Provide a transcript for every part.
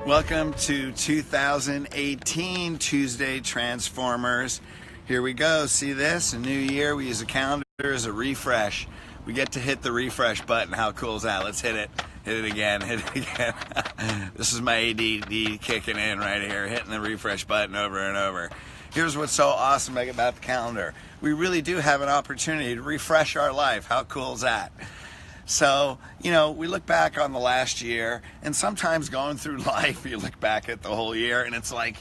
Welcome to 2018 Tuesday Transformers. Here we go. See this? A new year. We use a calendar as a refresh. We get to hit the refresh button. How cool is that? Let's hit it. Hit it again. Hit it again. This is my ADD kicking in right here, hitting the refresh button over and over. Here's what's so awesome about the calendar. We really do have an opportunity to refresh our life. How cool is that? So, we look back on the last year, and sometimes going through life, you look back at the whole year, and it's like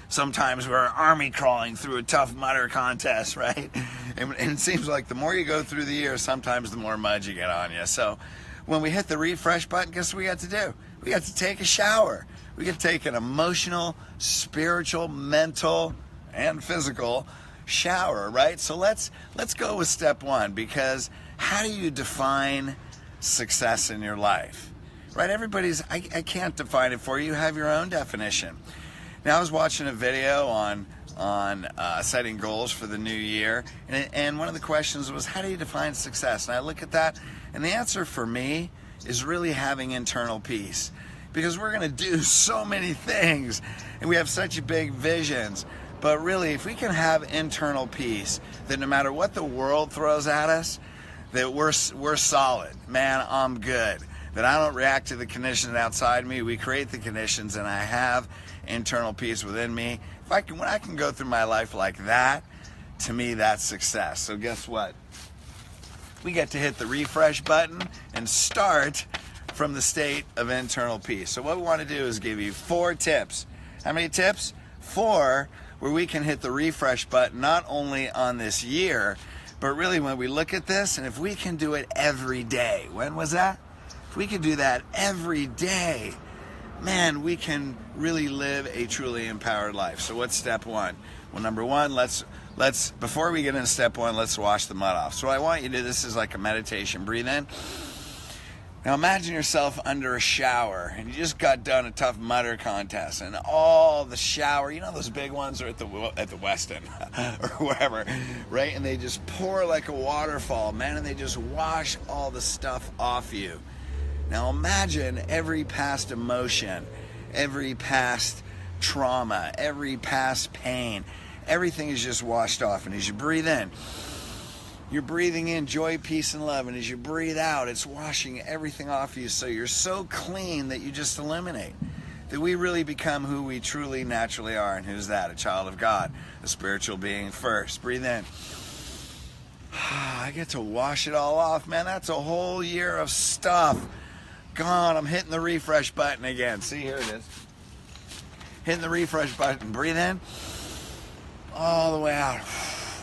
sometimes we're army crawling through a Tough Mudder contest, right? And it seems like the more you go through the year, sometimes the more mud you get on you. So when we hit the refresh button, guess what we got to do? We got to take a shower. We got to take an emotional, spiritual, mental, and physical shower, right? So let's go with step one, because how do you define success in your life, right? I can't define it for you. You have your own definition. Now, I was watching a video on setting goals for the new year, and one of the questions was, how do you define success? And I look at that, and the answer for me is really having internal peace, because we're going to do so many things, and we have such big visions. But really, if we can have internal peace, that no matter what the world throws at us, that we're solid. Man, I'm good. That I don't react to the conditions outside me. We create the conditions, and I have internal peace within me. When I can go through my life like that, to me, that's success. So guess what? We get to hit the refresh button and start from the state of internal peace. So what we want to do is give you 4 tips. How many tips? 4, where we can hit the refresh button not only on this year, but really when we look at this, and if we can do it every day. When was that? If we can do that every day, man, we can really live a truly empowered life. So what's step 1? Well, number 1, let's before we get into step 1, let's wash the mud off. So what I want you to do, this is like a meditation. Breathe in. Now imagine yourself under a shower, and you just got done a Tough Mudder contest, and all the shower, those big ones are at the Westin or wherever, right? And they just pour like a waterfall, man, and they just wash all the stuff off you. Now imagine every past emotion, every past trauma, every past pain, everything is just washed off. And as you breathe in, you're breathing in joy, peace, and love. And as you breathe out, it's washing everything off you. So you're so clean that you just eliminate. That we really become who we truly, naturally are. And who's that? A child of God. A spiritual being first. Breathe in. I get to wash it all off, man. That's a whole year of stuff gone. I'm hitting the refresh button again. See, here it is. Hitting the refresh button. Breathe in. All the way out.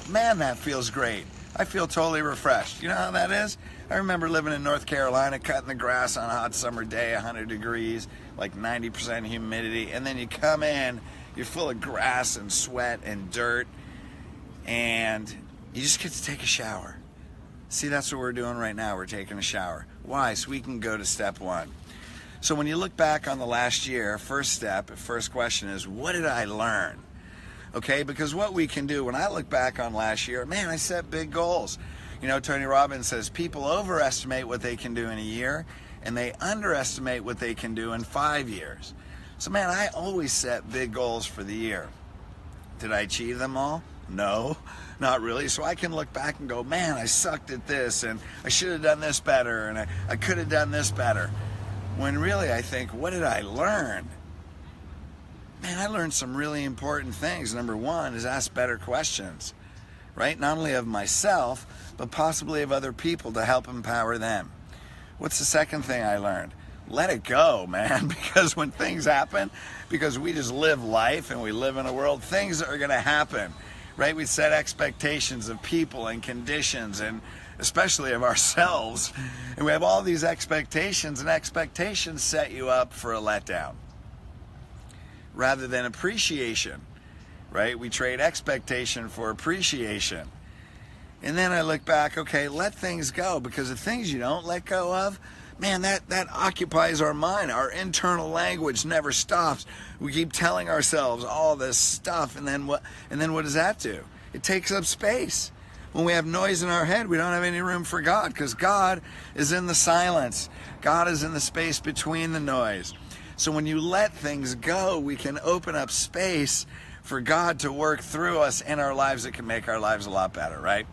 Man, that feels great. I feel totally refreshed. You know how that is? I remember living in North Carolina, cutting the grass on a hot summer day, 100 degrees, like 90% humidity, and then you come in, you're full of grass and sweat and dirt, and you just get to take a shower. See, that's what we're doing right now. We're taking a shower. Why? So we can go to step 1. So when you look back on the last year, first question is, what did I learn? Okay, because what we can do, when I look back on last year, man, I set big goals. Tony Robbins says people overestimate what they can do in a year, and they underestimate what they can do in 5 years. So, man, I always set big goals for the year. Did I achieve them all? No, not really. So I can look back and go, man, I sucked at this, and I should have done this better, and I could have done this better. When really I think, what did I learn? Man, I learned some really important things. Number 1 is ask better questions, right? Not only of myself, but possibly of other people to help empower them. What's the second thing I learned? Let it go, man, because when things happen, because we just live life and we live in a world, things are going to happen, right? We set expectations of people and conditions, and especially of ourselves, and we have all these expectations, and expectations set you up for a letdown rather than appreciation, right? We trade expectation for appreciation. And then I look back, okay, let things go, because the things you don't let go of, man, that occupies our mind. Our internal language never stops. We keep telling ourselves all this stuff, and then what does that do? It takes up space. When we have noise in our head, we don't have any room for God, because God is in the silence. God is in the space between the noise. So when you let things go, we can open up space for God to work through us in our lives that can make our lives a lot better, right?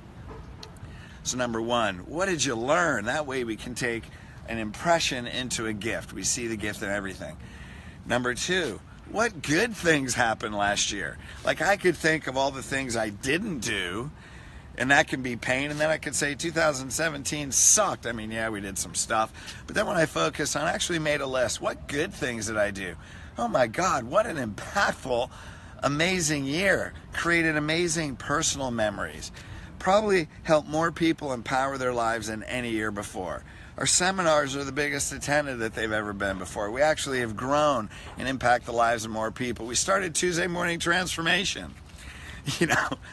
So number one, what did you learn? That way we can take an impression into a gift. We see the gift in everything. Number two, what good things happened last year? Like, I could think of all the things I didn't do, and that can be pain. And then I could say 2017 sucked. I mean, yeah, we did some stuff. But then when I focus on, I actually made a list. What good things did I do? Oh my God, what an impactful, amazing year. Created amazing personal memories. Probably helped more people empower their lives than any year before. Our seminars are the biggest attended that they've ever been before. We actually have grown and impact the lives of more people. We started Tues Morning Transformation,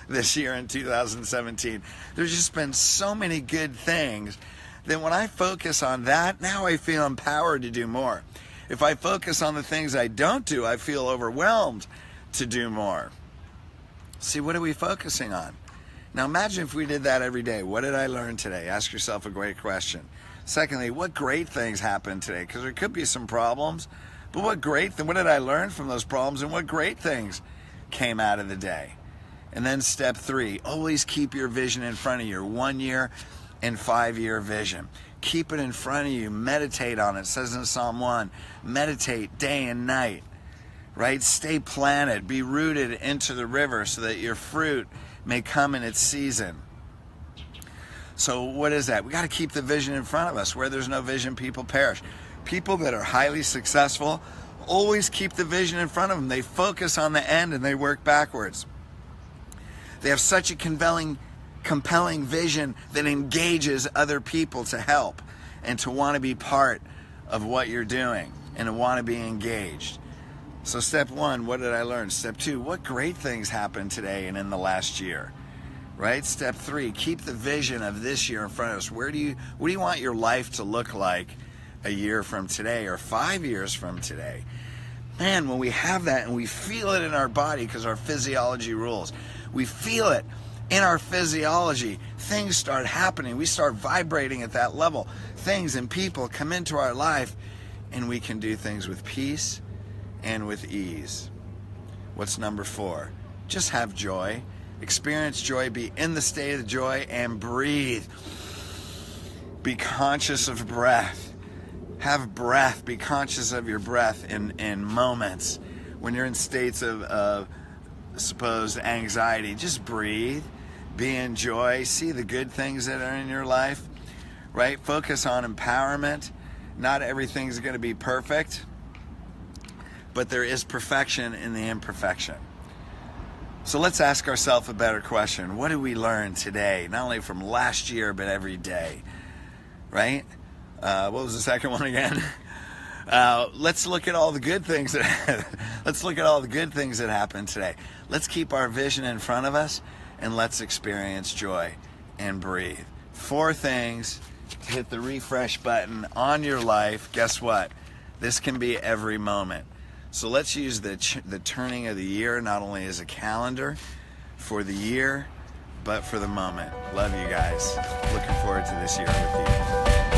this year in 2017. There's just been so many good things that when I focus on that, now I feel empowered to do more. If I focus on the things I don't do, I feel overwhelmed to do more. See, what are we focusing on? Now imagine if we did that every day. What did I learn today? Ask yourself a great question. Secondly, what great things happened today? Because there could be some problems, but what did I learn from those problems, and what great things came out of the day? And then step three, always keep your vision in front of you, your 1 year and 5 year vision. Keep it in front of you, meditate on it. It says in Psalm 1, meditate day and night, right? Stay planted, be rooted into the river so that your fruit may come in its season. So what is that? We got to keep the vision in front of us. Where there's no vision, people perish. People that are highly successful always keep the vision in front of them. They focus on the end and they work backwards. They have such a compelling vision that engages other people to help and to want to be part of what you're doing and to want to be engaged. So step one, what did I learn? Step two, what great things happened today and in the last year? Right? Step three, keep the vision of this year in front of us. What do you want your life to look like a year from today or 5 years from today? Man, when we have that and we feel it in our body, because our physiology rules, we feel it in our physiology, things start happening. We start vibrating at that level. Things and people come into our life, and we can do things with peace and with ease. What's number four? Just have joy. Experience joy. Be in the state of joy and breathe. Be conscious of breath. Have breath. Be conscious of your breath in moments. When you're in states of supposed anxiety, just breathe. Be in joy. See the good things that are in your life. Right? Focus on empowerment. Not everything's going to be perfect, but there is perfection in the imperfection. So let's ask ourselves a better question. What did we learn today? Not only from last year, but every day. Right? What was the second one again? Let's look at all the good things that happened today. Let's keep our vision in front of us, and let's experience joy and breathe. 4 things to hit the refresh button on your life. Guess what? This can be every moment. So let's use the turning of the year not only as a calendar for the year, but for the moment. Love you guys. Looking forward to this year with you.